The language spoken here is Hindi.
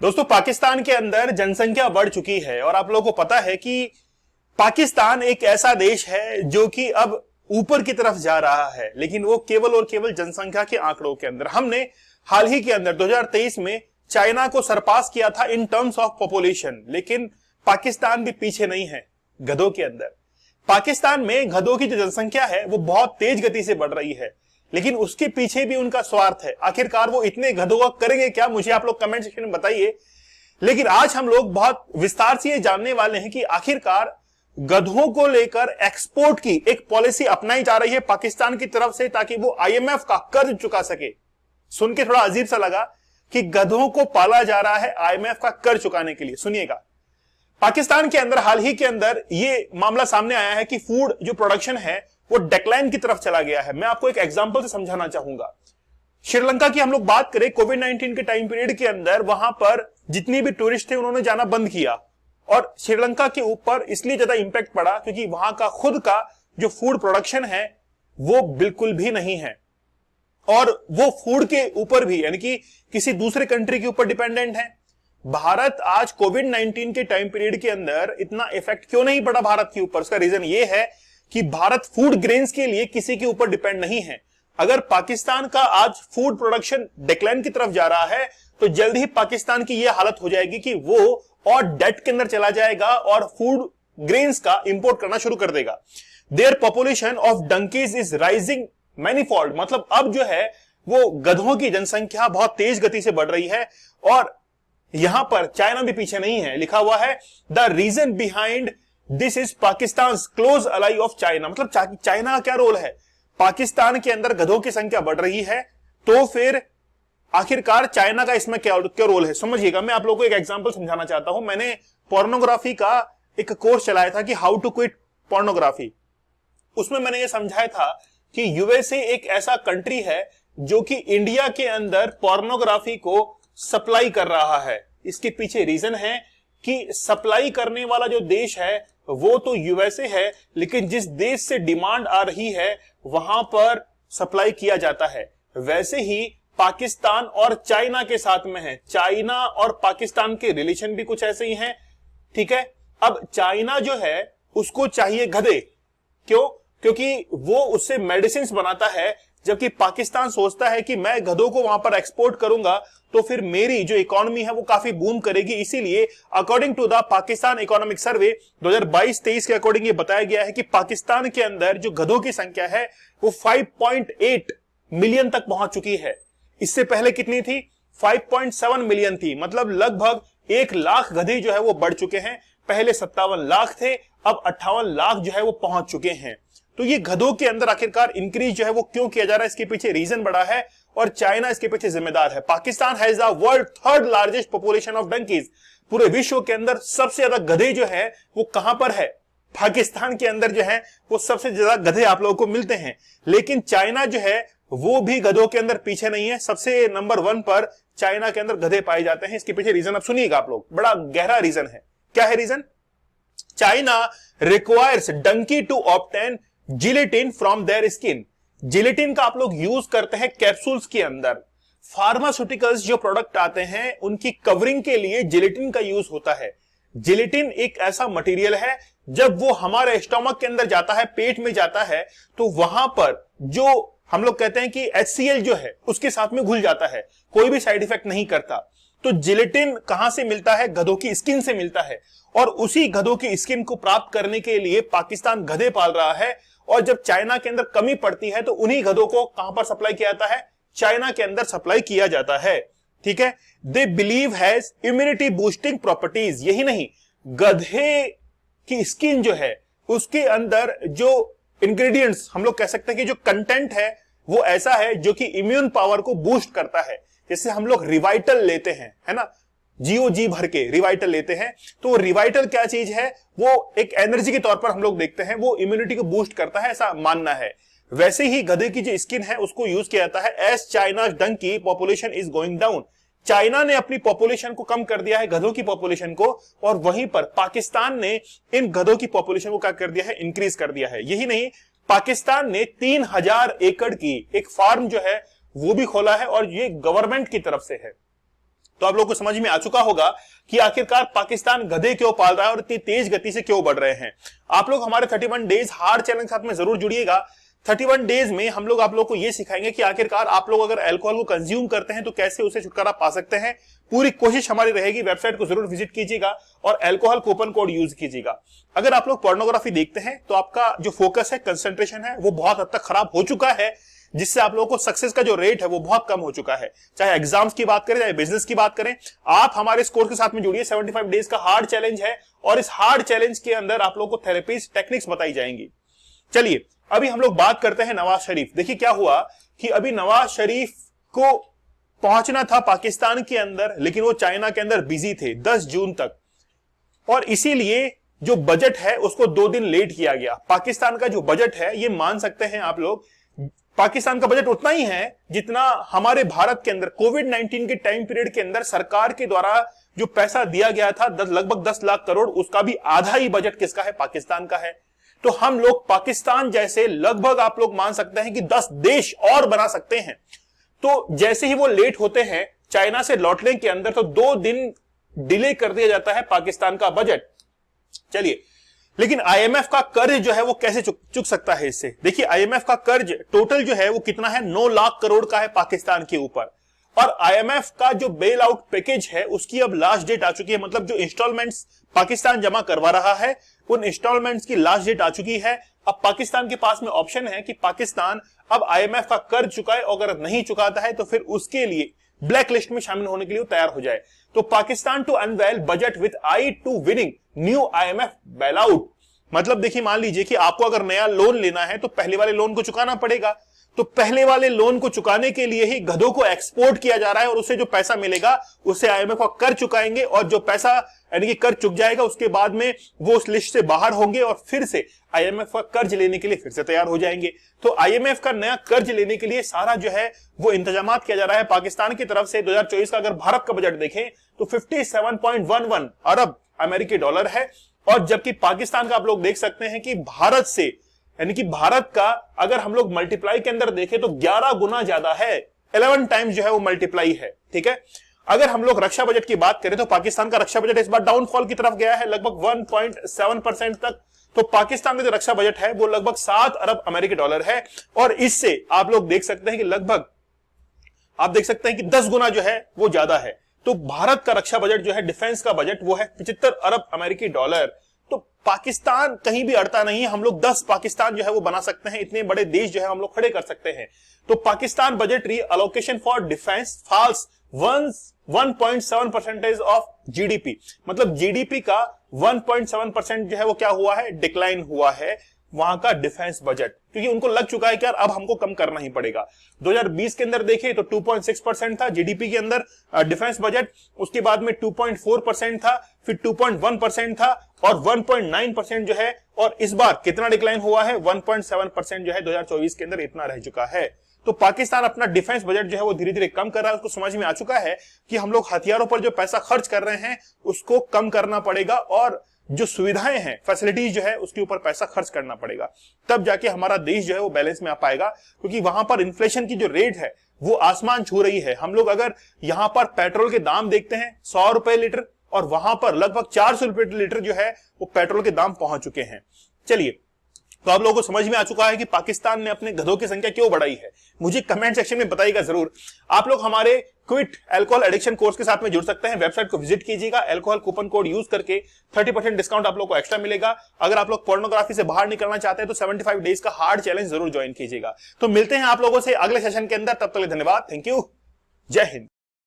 दोस्तों, पाकिस्तान के अंदर जनसंख्या बढ़ चुकी है और आप लोगों को पता है कि पाकिस्तान एक ऐसा देश है जो कि अब ऊपर की तरफ जा रहा है, लेकिन वो केवल और केवल जनसंख्या के आंकड़ों के अंदर। हमने हाल ही के अंदर 2023 में चाइना को सरपास किया था इन टर्म्स ऑफ पॉपुलेशन, लेकिन पाकिस्तान भी पीछे नहीं है गधों के अंदर। पाकिस्तान में गधों की जो जनसंख्या है वो बहुत तेज गति से बढ़ रही है, लेकिन उसके पीछे भी उनका स्वार्थ है। आखिरकार वो इतने गधों का करेंगे क्या, मुझे आप लोग कमेंट सेक्शन में बताइए। लेकिन आज हम लोग बहुत विस्तार से ये जानने वाले हैं कि आखिरकार गधों को लेकर एक्सपोर्ट की एक पॉलिसी अपनाई जा रही है पाकिस्तान की तरफ से, ताकि वो आईएमएफ का कर्ज चुका सके। सुन के थोड़ा अजीब सा लगा कि गधों को पाला जा रहा है आईएमएफ का कर्ज चुकाने के लिए। सुनिएगा, पाकिस्तान के अंदर हाल ही के अंदर ये मामला सामने आया है कि फूड जो प्रोडक्शन है वो डिक्लाइन की तरफ चला गया है। मैं आपको एक एग्जांपल से समझाना चाहूंगा। श्रीलंका की हम लोग बात करें, कोविड-19 के टाइम पीरियड के अंदर वहां पर जितनी भी टूरिस्ट थे उन्होंने जाना बंद किया और श्रीलंका के ऊपर इसलिए ज्यादा इंपैक्ट पड़ा क्योंकि वहां का खुद का जो फूड प्रोडक्शन है वो बिल्कुल भी नहीं है और वो फूड के ऊपर भी यानी कि किसी दूसरे कंट्री के ऊपर डिपेंडेंट है। भारत आज कोविड-19 के टाइम पीरियड के अंदर इतना इफेक्ट क्यों नहीं पड़ा भारत के ऊपर? उसका रीजन ये है कि भारत फूड ग्रेन्स के लिए किसी के ऊपर डिपेंड नहीं है। अगर पाकिस्तान का आज फूड प्रोडक्शन डिक्लाइन की तरफ जा रहा है तो जल्द ही पाकिस्तान की यह हालत हो जाएगी कि वो और डेट के अंदर चला जाएगा और फूड ग्रेन्स का इंपोर्ट करना शुरू कर देगा। Their population of donkeys is rising manifold, मतलब अब जो है वो गधों की जनसंख्या बहुत तेज गति से बढ़ रही है और यहां पर चाइना भी पीछे नहीं है। लिखा हुआ है the reason behind this is Pakistan close ally of China, मतलब चाइना का क्या रोल है? पाकिस्तान के अंदर गधों की संख्या बढ़ रही है तो फिर आखिरकार चाइना का इसमें क्या रोल है? समझिएगा, मैं आप लोगों को एक एग्जांपल समझाना चाहता हूं। मैंने पोर्नोग्राफी का एक कोर्स चलाया था कि हाउ टू क्विट पोर्नोग्राफी। उसमें मैंने ये समझाया था कि यूएसए एक ऐसा कंट्री है जो कि इंडिया के अंदर पोर्नोग्राफी को सप्लाई कर रहा है। इसके पीछे रीजन है कि सप्लाई करने वाला जो देश है वो तो यूएसए है, लेकिन जिस देश से डिमांड आ रही है वहां पर सप्लाई किया जाता है। वैसे ही पाकिस्तान और चाइना के साथ में है। चाइना और पाकिस्तान के रिलेशन भी कुछ ऐसे ही हैं, ठीक है। अब चाइना जो है उसको चाहिए गधे, क्यों? क्योंकि वो उससे मेडिसिन बनाता है, जबकि पाकिस्तान सोचता है कि मैं गधों को वहां पर एक्सपोर्ट करूंगा तो फिर मेरी जो इकोनॉमी है वो काफी बूम करेगी। इसीलिए according to the Pakistan economic survey 2022-23 के अकॉर्डिंग ये बताया गया है कि पाकिस्तान के अंदर जो गधों की संख्या है वो 5.8 मिलियन तक पहुंच चुकी है। इससे पहले कितनी थी? 5.7 मिलियन थी, मतलब लगभग 1 लाख गधे जो है वो बढ़ चुके हैं। पहले 57 लाख थे, अब 58 लाख जो है वो पहुंच चुके हैं। तो ये गधों के अंदर आखिरकार इंक्रीज जो है वो क्यों किया जा रहा है, इसके पीछे रीजन बड़ा है और चाइना इसके पीछे जिम्मेदार है। Pakistan has the world third largest population of donkeys. पूरे विश्व के अंदर सबसे ज्यादा गधे जो है वो कहां पर है? पाकिस्तान के अंदर जो है वो सबसे ज्यादा गधे आप लोगों को मिलते हैं। लेकिन चाइना जो है वो भी गधों के अंदर पीछे नहीं है। सबसे नंबर 1 पर चाइना के अंदर गधे पाए जाते हैं। इसके पीछे रीजन अब सुनिएगा आप लोग, बड़ा गहरा रीजन है। क्या है reason? China requires donkey to obtain gelatin from their skin. Gelatin का आप लोग यूज करते हैं कैप्सूल्स के अंदर। फार्मास्यूटिकल्स जो प्रोडक्ट आते हैं उनकी कवरिंग के लिए जिलेटिन का यूज होता है। जिलेटिन एक ऐसा मटेरियल है, जब वो हमारे स्टोमक के अंदर जाता है, पेट में जाता है, तो वहां पर जो हम लोग कहते हैं कि HCl जो है उसके साथ में घुल जाता है, कोई भी साइड इफेक्ट नहीं करता। तो जिलेटिन कहां से मिलता है? गधों की स्किन से मिलता है और उसी गधों की स्किन को प्राप्त करने के लिए पाकिस्तान गधे पाल रहा है। और जब चाइना के अंदर कमी पड़ती है तो उन्हीं गधों को कहां पर सप्लाई किया जाता है? चाइना के अंदर सप्लाई किया जाता है, ठीक है। They believe has immunity boosting properties. यही नहीं, गधे की स्किन जो है उसके अंदर जो इंग्रेडिएंट्स हम लोग कह सकते हैं कि जो कंटेंट है वो ऐसा है जो कि इम्यून पावर को बूस्ट करता है। जैसे हम लोग रिवाइटल लेते हैं, है ना, जी भर के रिवाइटल लेते हैं, तो रिवाइटल क्या चीज है? वो एक एनर्जी के तौर पर हम लोग देखते हैं, वो इम्यूनिटी को बूस्ट करता है, ऐसा मानना है। वैसे ही गधे की जो स्किन है उसको यूज किया जाता है as China donkey population is going down. China ने अपनी पॉपुलेशन को कम कर दिया है, गधों की पॉपुलेशन को, और वहीं पर पाकिस्तान ने इन गधों की पॉपुलेशन को क्या कर दिया है? इंक्रीज कर दिया है। यही नहीं, पाकिस्तान ने 3000 एकड़ की एक फार्म जो है वो भी खोला है और ये गवर्नमेंट की तरफ से है। तो आप लोगों को समझ में आ चुका होगा कि आखिरकार पाकिस्तान गधे क्यों पाल रहा है और इतनी तेज गति से क्यों बढ़ रहे हैं। आप लोग हमारे 31 डेज हार्ड चैलेंज के साथ में जरूर जुड़िएगा। 31 डेज में हम लोग आप लोग को यह सिखाएंगे कि आखिरकार आप लोग अगर अल्कोहल को कंज्यूम करते हैं तो कैसे उसे छुटकारा पा सकते हैं। पूरी कोशिश हमारी रहेगी, वेबसाइट को जरूर विजिट कीजिएगा और अल्कोहल कूपन कोड यूज कीजिएगा। अगर आप लोग पोर्नोग्राफी देखते हैं तो आपका जो फोकस है, कंसंट्रेशन है, वो बहुत हद तक खराब हो चुका है, जिससे आप लोगों को सक्सेस का जो रेट है वो बहुत कम हो चुका है। चाहे एग्जाम्स की बात करें, चाहे बिजनेस की बात करें, आप हमारे इस कोर्स के साथ में जुड़िए। 75 डेज का हार्ड चैलेंज है और इस हार्ड चैलेंज के अंदर आप लोगों को थेरेपीज टेक्निक्स बताई जाएंगी। चलिए अभी हम लोग बात करते हैं नवाज शरीफ। देखिए क्या हुआ कि अभी नवाज शरीफ को पहुंचना था पाकिस्तान के अंदर, लेकिन वो चाइना के अंदर बिजी थे 10 जून तक, और इसीलिए जो बजट है उसको 2 दिन लेट किया गया। पाकिस्तान का जो बजट है, ये मान सकते हैं आप लोग, पाकिस्तान का बजट उतना ही है जितना हमारे भारत के अंदर कोविड-19 के टाइम पीरियड के अंदर सरकार के द्वारा जो पैसा दिया गया था लगभग 10 लाख करोड़, उसका भी आधा ही बजट किसका है? पाकिस्तान का है। तो हम लोग पाकिस्तान जैसे लगभग आप लोग मान सकते हैं कि 10 देश और बना सकते हैं। तो जैसे ही वो लेट होते हैं चाइना से लौटने के अंदर, तो 2 दिन डिले कर दिया जाता है पाकिस्तान का बजट। चलिए, लेकिन आईएमएफ का कर्ज जो है वो कैसे चुक सकता है इससे? देखिए आईएमएफ का कर्ज टोटल जो है वो कितना है? 9 लाख करोड़ का है पाकिस्तान के ऊपर। और आईएमएफ का जो बेल आउट पैकेज है उसकी अब लास्ट डेट आ चुकी है, मतलब जो इंस्टॉलमेंट्स पाकिस्तान जमा करवा रहा है उन इंस्टॉलमेंट्स की लास्ट डेट आ चुकी है। अब पाकिस्तान के पास में ऑप्शन है कि पाकिस्तान अब आईएमएफ का कर्ज चुकाए, और अगर नहीं चुकाता है तो फिर उसके लिए ब्लैक लिस्ट में शामिल होने के लिए तैयार हो जाए। तो Pakistan to unveil budget with eye to winning new IMF bailout. मतलब देखिए, मान लीजिए कि आपको अगर नया लोन लेना है तो पहले वाले लोन को चुकाना पड़ेगा, तो पहले वाले लोन को चुकाने के लिए ही गधों को एक्सपोर्ट किया जा रहा है, और उससे जो पैसा मिलेगा उससे आईएमएफ का कर चुकाएंगे, और जो पैसा यानी कि कर चुक जाएगा उसके बाद में वो उस लिस्ट से बाहर होंगे और फिर से आईएमएफ का कर्ज लेने के लिए फिर से तैयार हो जाएंगे। तो आईएमएफ का नया कर्ज लेने के लिए सारा जो है वो इंतजाम किया जा रहा है पाकिस्तान की तरफ से। 2024 का अगर भारत का बजट देखें तो 57.11 अरब अमेरिकी डॉलर है, और जबकि पाकिस्तान का आप लोग देख सकते हैं कि भारत से, यानी कि भारत का अगर हम लोग मल्टीप्लाई के अंदर देखें तो 11 गुना ज्यादा है, 11 टाइम्स जो है वो मल्टीप्लाई है। ठीक है, अगर हम लोग रक्षा बजट की बात करें तो पाकिस्तान का रक्षा बजट इस बार डाउनफॉल की तरफ गया है, लगभग 1.7% तक। तो पाकिस्तान का जो रक्षा बजट है वो लगभग 7 अरब अमेरिकी डॉलर है, और इससे आप लोग देख सकते हैं कि लगभग आप देख सकते हैं कि 10 गुना जो है वो ज्यादा है। तो भारत का रक्षा बजट जो है, डिफेंस का बजट, वो है 75 अरब अमेरिकी डॉलर। तो पाकिस्तान कहीं भी अड़ता नहीं है, हम लोग 10 पाकिस्तान जो है वो बना सकते हैं, इतने बड़े देश जो है हम लोग खड़े कर सकते हैं। तो Pakistan budgetary allocation for defence falls 1.7% of GDP, मतलब जीडीपी का 1.7% जो है वो क्या हुआ है? डिक्लाइन हुआ है वहां का डिफेंस बजट, क्योंकि उनको लग चुका है कि यार अब हमको कम करना ही पड़ेगा। 2020 के अंदर देखें तो 2.6% था जीडीपी के अंदर डिफेंस बजट, उसके बाद में 2.4% था, फिर 2.1% था, और 1.9% जो है, और इस बार कितना डिक्लाइन हुआ है? 1.7% जो है 2024 के अंदर इतना रह चुका है। तो पाकिस्तान अपना डिफेंस बजट जो है वो धीरे धीरे कम कर रहा है। उसको समझ में आ चुका है कि हम लोग हथियारों पर जो पैसा खर्च कर रहे हैं उसको कम करना पड़ेगा, और जो सुविधाएं हैं, फैसिलिटीज जो है उसके ऊपर पैसा खर्च करना पड़ेगा, तब जाके हमारा देश जो है वो बैलेंस में आ पाएगा। क्योंकि वहां पर इन्फ्लेशन की जो रेट है वो आसमान छू रही है। हम लोग अगर यहां पर पेट्रोल के दाम देखते हैं 100 रुपए लीटर, और वहां पर लगभग 400 रुपए लीटर जो है वो पेट्रोल के दाम पहुंच चुके हैं। चलिए, तो आप लोगों को समझ में आ चुका है कि पाकिस्तान ने अपने गधों की संख्या क्यों बढ़ाई है। मुझे कमेंट सेक्शन में बताइएगा जरूर। आप लोग हमारे क्विट अल्कोहल एडिक्शन कोर्स के साथ में जुड़ सकते हैं, वेबसाइट को विजिट कीजिएगा, अल्कोहल कूपन कोड यूज करके 30% डिस्काउंट आप लोग को एक्स्ट्रा मिलेगा। अगर आप लोग पोर्नोग्राफी से बाहर निकलना चाहते हैं तो 75 डेज का हार्ड चैलेंज जरूर ज्वाइन कीजिएगा। तो मिलते हैं आप लोगों से अगले सेशन के अंदर, तब तक धन्यवाद, थैंक यू, जय हिंद।